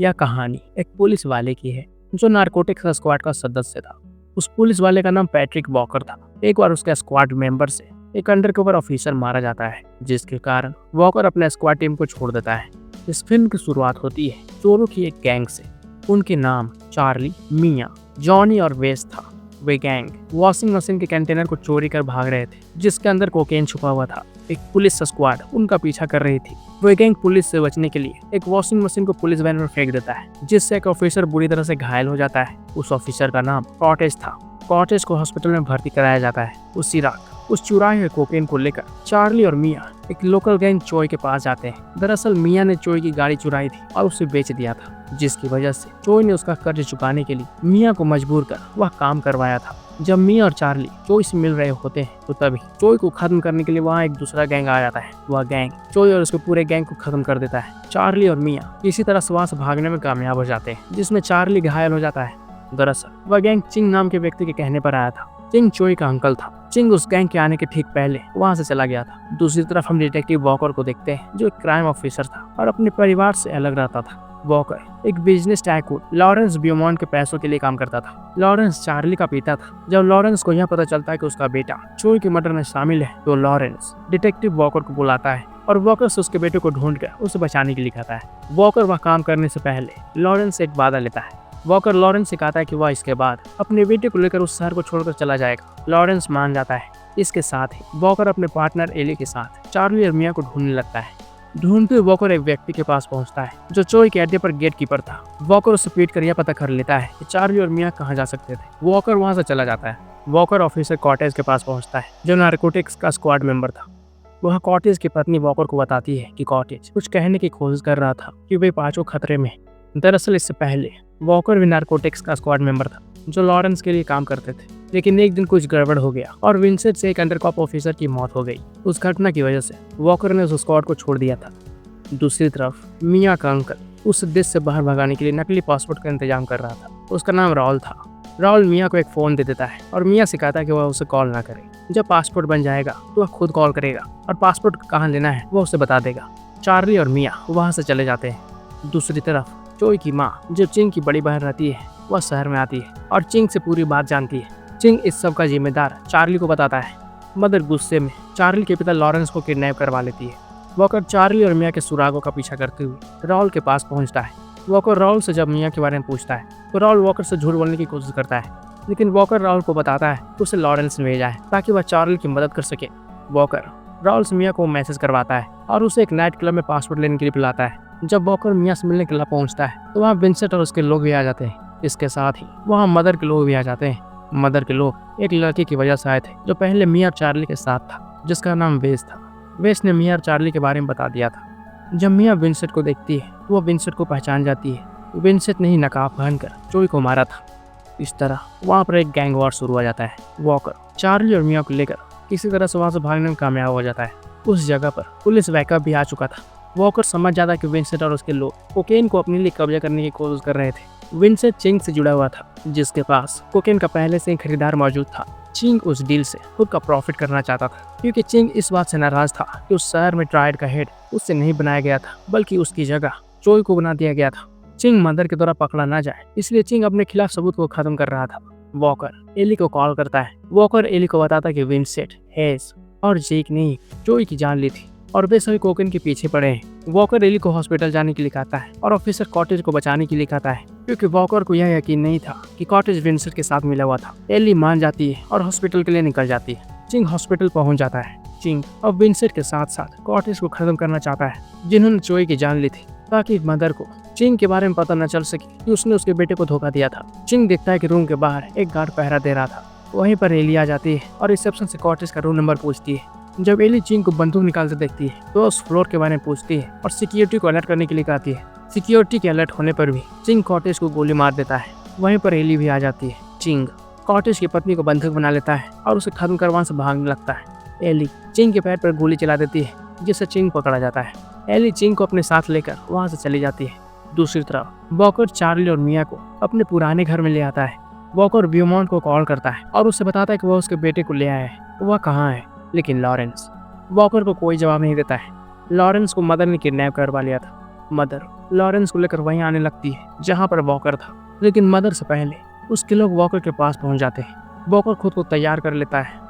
यह कहानी एक पुलिस वाले की है जो नारकोटिक्स स्क्वाड का सदस्य था। उस पुलिस वाले का नाम पैट्रिक वॉकर था। एक बार उसके स्क्वाड मेंबर से एक अंडरकवर ऑफिसर मारा जाता है, जिसके कारण वॉकर अपने स्क्वाड टीम को छोड़ देता है। इस फिल्म की शुरुआत होती है चोरों की एक गैंग से। उनके नाम चार्ली, मिया, जॉनी और वेस था। वे गैंग वॉशिंग मशीन के कंटेनर को चोरी कर भाग रहे थे, जिसके अंदर कोकेन छुपा हुआ था। एक पुलिस स्क्वाड उनका पीछा कर रही थी। वो गैंग पुलिस से बचने के लिए एक वॉशिंग मशीन को पुलिस वैन में फेंक देता है, जिससे एक ऑफिसर बुरी तरह से घायल हो जाता है। उस ऑफिसर का नाम कॉटेज था। कॉटेज को हॉस्पिटल में भर्ती कराया जाता है। उसी रात उस चुराए हुए कोकेन को लेकर चार्ली और मिया एक लोकल गैंग चोई के पास जाते हैं। दरअसल मिया ने चोई की गाड़ी चुराई थी और उसे बेच दिया था, जिसकी वजह से चोई ने उसका कर्ज चुकाने के लिए मिया को मजबूर कर वह काम करवाया था। जब मिया और चार्ली चोई से मिल रहे होते हैं तो तभी चोई को खत्म करने के लिए वहाँ एक दूसरा गैंग आ जाता है। वह गैंग चोई और उसके पूरे गैंग को खत्म कर देता है। चार्ली और मिया किसी तरह से वहाँ से भागने में कामयाब हो जाते हैं, जिसमें चार्ली घायल हो जाता है। दरअसल वह गैंग चिंग नाम के व्यक्ति के कहने पर आया था। चिंग चोई का अंकल था। चिंग उस गैंग के आने के ठीक पहले वहाँ से चला गया था। दूसरी तरफ हम डिटेक्टिव वॉकर को देखते हैं, जो एक क्राइम ऑफिसर था और अपने परिवार से अलग रहता था। वॉकर एक बिजनेस टाइकून लॉरेंस ब्यूमॉन्ट के पैसों के लिए काम करता था। लॉरेंस चार्ली का पिता था। जब लॉरेंस को यह पता चलता है कि उसका बेटा चोई के मर्डर में शामिल है, तो लॉरेंस डिटेक्टिव वॉकर को बुलाता है और वॉकर से उसके बेटे को ढूंढकर उसे बचाने के लिए कहता है। वॉकर वह काम करने से पहले लॉरेंस से एक वादा लेता है। वॉकर लॉरेंस से कहता है कि वह इसके बाद अपने बेटे को लेकर उस शहर को छोड़कर चला जाएगा। लॉरेंस मान जाता है। इसके साथ ही वॉकर अपने पार्टनर एली के साथ चार्ली और मिया को ढूंढने लगता है। ढूंढते वॉकर एक व्यक्ति के पास पहुंचता है जो चोई के अड्डे पर गेट कीपर था। वॉकर उससे पीट कर यह पता कर लेता है कि चार्ली और मिया कहाँ जा सकते थे। वॉकर वहां से चला जाता है। वॉकर ऑफिसर कॉटेज के पास पहुंचता है, जो नारकोटिक्स का स्क्वाड मेंबर था। वह कॉटेज की पत्नी वॉकर को बताती है कि कॉटेज कुछ कहने की कोशिश कर रहा था कि वे पांचों खतरे में। दरअसल इससे पहले वॉकर भी नारकोटिक्स का स्क्वाड मेंबर था, जो लॉरेंस के लिए काम करते थे। लेकिन एक दिन कुछ गड़बड़ हो गया और विंसेंट से एक अंडरकॉप ऑफिसर की मौत हो गई। उस घटना की वजह से वॉकर ने उस स्क्वाड को छोड़ दिया था। दूसरी तरफ मिया का अंकल उस देश से बाहर भगाने के लिए नकली पासपोर्ट का इंतजाम कर रहा था। उसका नाम राहुल था। राहुल मिया को एक फ़ोन दे देता है और मिया से कहता है कि वह उसे कॉल ना करे। जब पासपोर्ट बन जाएगा तो वह खुद कॉल करेगा और पासपोर्ट कहाँ लेना है वह उसे बता देगा। चार्ली और मिया वहाँ से चले जाते हैं। दूसरी तरफ चोई की माँ, जो चिंग की बड़ी बहन रहती है, वह शहर में आती है और चिंग से पूरी बात जानती है। चिंग इस सब का जिम्मेदार चार्ली को बताता है। मदर गुस्से में चार्ली के पिता लॉरेंस को किडनैप करवा लेती है। वॉकर चार्ली और मिया के सुरागों का पीछा करते हुए राहुल के पास पहुंचता है। वॉकर राहुल से जब मिया के बारे में पूछता है तो राहुल वॉकर से झूठ बोलने की कोशिश करता है, लेकिन वॉकर राहुल को बताता है कि उसे लॉरेंस ने भेजा है ताकि वह चार्ली की मदद कर सके। वॉकर राहुल से मिया को मैसेज करवाता है और उसे एक नाइट क्लब में पासपोर्ट लेने के लिए बुलाता है। जब वॉकर मिया से मिलने के लिए पहुंचता है तो वहाँ विंसेंट और उसके लोग भी आ जाते हैं। इसके साथ ही वहाँ मदर के लोग भी आ जाते हैं। मदर के लोग एक लड़के की वजह से आए थे जो पहले मिया और चार्ली के साथ था, जिसका नाम वेस था। वेस ने मिया और चार्ली के बारे में बता दिया था। जब मिया विंसेंट को देखती है तो वह विंसेंट को पहचान जाती है। विंसेंट ने ही नकाब पहनकर चोई को मारा था। इस तरह वहाँ पर एक गैंग वॉर शुरू हो जाता है। वॉकर चार्ली और मिया को लेकर किसी तरह से वहाँ से भागने में कामयाब हो जाता है। उस जगह पर पुलिस बैकअप भी आ चुका था। वॉकर समझ जाता है कि विंसेंट और उसके लोग कोकेन को अपने लिए कब्जा करने की कोशिश कर रहे थे। विंसेंट चिंग से जुड़ा हुआ था, जिसके पास कोकेन का पहले से ही खरीदार मौजूद था। चिंग उस डील से खुद का प्रॉफिट करना चाहता था, क्योंकि चिंग इस बात से नाराज था कि उस शहर में ट्रायड का हेड उससे नहीं बनाया गया था, बल्कि उसकी जगह चोई को बना दिया गया था। चिंग मदर के द्वारा पकड़ा ना जाए, इसलिए चिंग अपने खिलाफ सबूत को खत्म कर रहा था। वॉकर एली को कॉल करता है। वॉकर एली को बताता है कि विंसेंट, हेज और जेक ने चोई की जान ली थी और वे सभी कोकेन के पीछे पड़े हैं। वॉकर एली को हॉस्पिटल जाने के लिए कहता है और ऑफिसर कॉटेज को बचाने के लिए कहता है, क्योंकि वॉकर को यह यकीन नहीं था कि कॉटेज विंसेंट के साथ मिला हुआ था। एली मान जाती है और हॉस्पिटल के लिए निकल जाती है। चिंग हॉस्पिटल पहुंच जाता है। चिंग अब विंसेंट के साथ साथ कॉटेज को खत्म करना चाहता है, जिन्होंने चोई की जान ली थी, ताकि मदर को चिंग के बारे में पता न चल सके कि उसने उसके बेटे को धोखा दिया था। चिंग देखता है कि रूम के बाहर एक गार्ड पहरा दे रहा था। वहीं पर एली आ जाती है और रिसेप्शन से कॉटेज का रूम नंबर पूछती है। जब एली चिंग को बंदूक निकालते देखती है तो उस फ्लोर के बारे में पूछती है और सिक्योरिटी को अलर्ट करने के लिए कहती है। सिक्योरिटी के अलर्ट होने पर भी चिंग कॉटेज को गोली मार देता है। वहीं पर एली भी आ जाती है। चिंग कॉटेज की पत्नी को बंदूक बना लेता है और उसे खत्म कर वहाँ से भागने लगता है। एली चिंग के पैर पर गोली चला देती है, जिससे चिंग पकड़ा जाता है। एली चिंग को अपने साथ लेकर वहाँ से चली जाती है। दूसरी तरफ वॉकर चार्ली और मिया को अपने पुराने घर में ले आता है। वॉकर ब्यूमॉन्ट को कॉल करता है और उससे बताता है कि वह उसके बेटे को ले आया है। वह कहाँ है, लेकिन लॉरेंस वॉकर को कोई जवाब नहीं देता है। लॉरेंस को मदर ने किडनैप करवा लिया था। मदर लॉरेंस को लेकर वहीं आने लगती है जहाँ पर वॉकर था, लेकिन मदर से पहले उसके लोग वॉकर के पास पहुँच जाते हैं। वॉकर खुद को तैयार कर लेता है।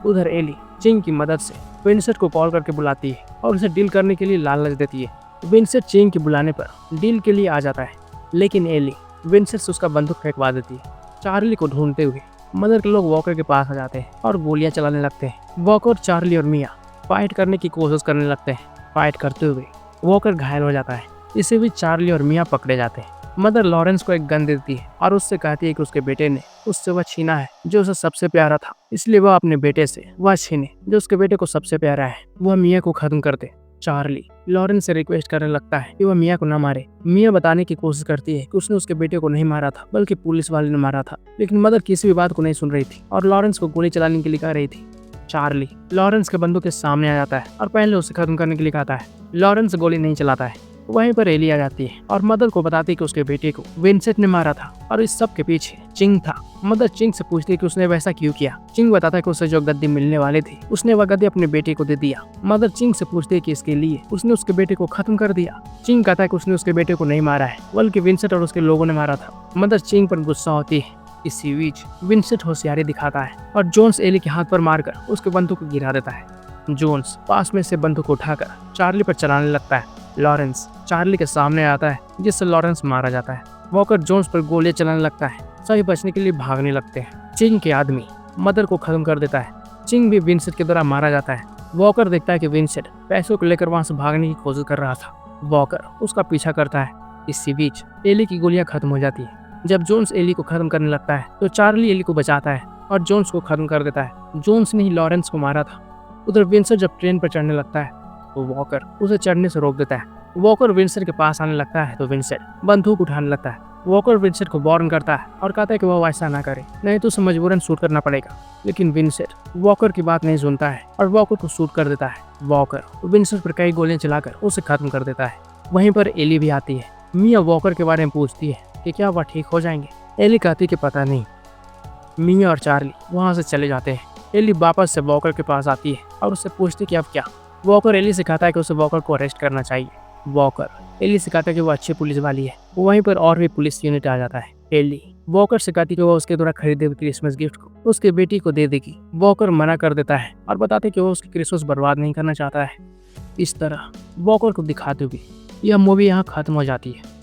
उधर एली चिंग की मदद से विंसेंट को कॉल करके बुलाती है और उसे डील करने के लिए लालच देती है। विंसेंट चिंग के बुलाने पर डील के लिए आ जाता है, लेकिन एली विंसेंट से उसका बंदूक फेंकवा देती है। चार्ली को ढूंढते हुए मदर के लोग वॉकर के पास आ जाते हैं और गोलियां चलाने लगते हैं। वॉकर, चार्ली और मिया फाइट करने की कोशिश करने लगते हैं। फाइट करते हुए वॉकर घायल हो जाता है। इसे भी चार्ली और मिया पकड़े जाते हैं। मदर लॉरेंस को एक गन देती है और उससे कहती है कि उसके बेटे ने उससे वह छीना है जो उसे सबसे प्यारा था, इसलिए वह अपने बेटे से वह छीने जो उसके बेटे को सबसे प्यारा है। वह मिया को खत्म कर दे। चार्ली लॉरेंस से रिक्वेस्ट करने लगता है कि वह मिया को न मारे। मिया बताने की कोशिश करती है कि उसने उसके बेटे को नहीं मारा था, बल्कि पुलिस वाले ने मारा था, लेकिन मदर किसी भी बात को नहीं सुन रही थी और लॉरेंस को गोली चलाने के लिए कह रही थी। चार्ली लॉरेंस के बंदूक के सामने आ जाता है और पहले उसे खत्म करने के लिए कहता है। लॉरेंस गोली नहीं चलाता है। वहीं पर एली आ जाती है और मदर को बताती है कि उसके बेटे को विंसेंट ने मारा था और इस सब के पीछे चिंग था। मदर चिंग से पूछती है कि उसने वैसा क्यों किया। चिंग बताता है कि उसे जो गद्दी मिलने वाली थी उसने वह गद्दी अपने बेटे को दे दिया। मदर चिंग से पूछती है कि इसके लिए उसने उसके बेटे को खत्म कर दिया। चिंग कहता है कि उसने उसके बेटे को नहीं मारा है, बल्कि विंसेंट और उसके लोगों ने मारा था। मदर चिंग पर गुस्सा होती है। इसी बीच विंसेंट होशियारी दिखाता है और जोन्स एली के हाथ पर मारकर उसके बंदूक को गिरा देता है। जोन्स पास में से बंदूक उठाकर चार्ली पर चलाने लगता है। लॉरेंस चार्ली के सामने आता है, जिससे लॉरेंस मारा जाता है। वॉकर जोन्स पर गोलियां चलाने लगता है। सभी बचने के लिए भागने लगते हैं। चिंग के आदमी मदर को खत्म कर देता है। चिंग भी विंसेंट के द्वारा मारा जाता है। वॉकर देखता है कि विंसेंट पैसों को लेकर वहां से भागने की कोशिश कर रहा था। वॉकर उसका पीछा करता है। इसी बीच एली की गोलियां खत्म हो जाती है। जब जोन्स एली को खत्म करने लगता है तो चार्ली एली को बचाता है और जोन्स को खत्म कर देता है। जोन्स ने ही लॉरेंस को मारा था। उधर विंसेंट जब ट्रेन पर चढ़ने लगता है तो वॉकर उसे चढ़ने से रोक देता है। वॉकर विंसेंट के पास आने लगता है तो विंसेंट बंदूक उठाने लगता है। वॉकर विंसेंट को वार्न करता है और कहता है कि वह ऐसा ना करे, नहीं तो उसे मजबूरन शूट करना पड़ेगा, लेकिन विंसेंट वॉकर की बात नहीं सुनता है और वॉकर को शूट कर देता है। वॉकर विंसेंट पर कई गोलियां चलाकर उसे खत्म कर देता है। वहीं पर एली भी आती है। मिया वॉकर के बारे में पूछती है कि क्या वह ठीक हो जाएंगे। एली कहती है कि पता नहीं। मिया और चार्ली वहां से चले जाते हैं। एली वापस से वॉकर के पास आती है और उससे पूछती है कि अब क्या। वॉकर एली से कहता है कि उसे वॉकर को अरेस्ट करना चाहिए। वॉकर एली से कहता है कि वो अच्छी पुलिस वाली है। वहीं पर और भी पुलिस यूनिट आ जाता है। एली वॉकर से कहती है कि वो उसके द्वारा खरीदे हुए क्रिसमस गिफ्ट को उसके बेटी को दे देगी। वॉकर मना कर देता है और बताते कि वो उसकी क्रिसमस बर्बाद नहीं करना चाहता है। इस तरह वॉकर को दिखाते हुए यह मूवी यहाँ खत्म हो जाती है।